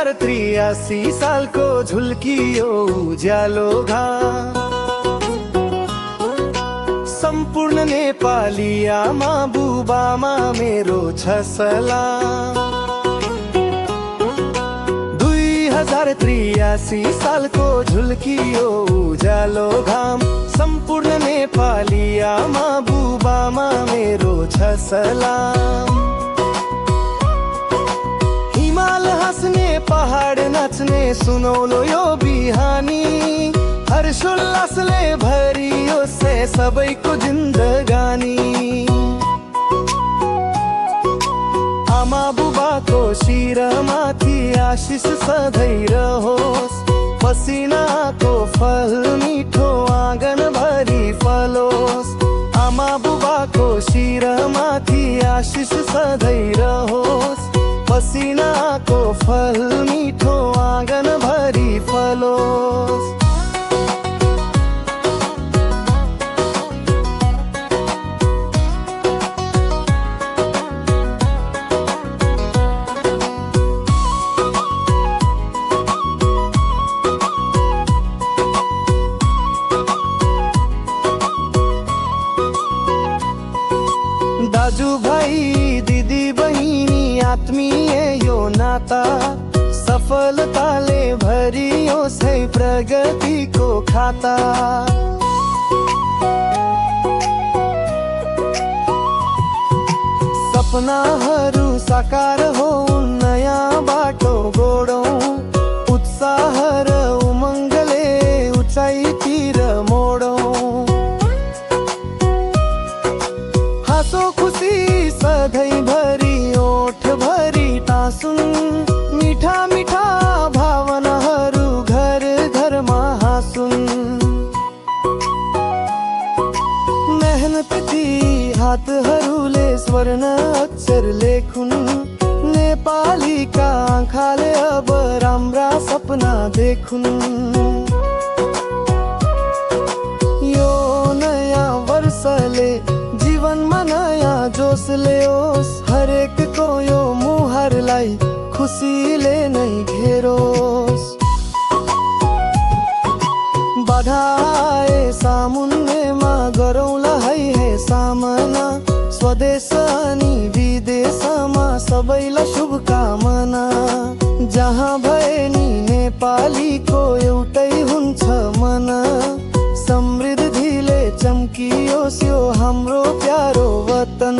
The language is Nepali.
2083 सालको झुल्कियो उज्यालो घाम, सम्पूर्ण नेपाली आमा बुबामा मेरो छ सलाम। 2083 सालको झुल्कियो उज्यालो घाम, सम्पूर्ण नेपाली आमा बुबामा मेरो छ सलाम। हिमाल हाँस्ने पहाड नाच्ने सुनौलो यो बिहानी, हर्षोल्लासले भरियो से सबैको जिन्दगानी। आमा बुबाको शिरमाथि आशिष सधैँ रहोस्, पसिनाको फल मिठो आँगनभरि फलोस्। आमा बुबाको शिरमाथि आशिष सधैँ रहोस्, पसिनाको फल मिठो आँगनभरि फलोस्। दाजु भाइ दिदी बहिनी आत्मीय यो नाता, सफलताले भरियोस् है प्रगतिको खाता। सपनाहरू साकार हो नयाँ बाटो गोडौँ, उत्साह र उमङ्गले उचाइतिर मोडौँ। हाँसो खुसी सधैँ भरि ओठ भरि टाँसुन्, मिठा मिठा भावनाहरू घर घरमा हाँसुन्। मेहनती हातहरूले स्वर्ण अक्षर लेखुन्, नेपालीका आँखाले अब राम्रा सपना देखुन्। यो नयाँ वर्षले जीवनमा नयाँ जोस ल्याओस्, हरेकको यो मुहारलाई खुसीले नै घेरोस्। बधाए सामुन्नेमा गरौँला है सामना, स्वदेश अनि विदेशमा सबैलाई शुभकामना। जहाँ भए नि नेपालीको एउटै हुन्छ मन, समृद्धिले चम्कियोस् यो हाम्रो प्यारो वतन।